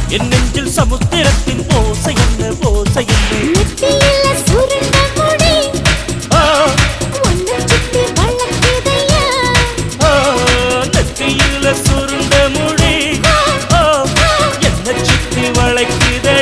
என் நெஞ்சில் சமுத்திரத்தின் ஓசை என்ன ஓசை என்ன நெத்தியில சுருண்ட முடி உன்னை சுத்தி வளர்க்குதையா நெத்தியில சுருண்ட முடி என்ன சுத்தி வளைக்குதே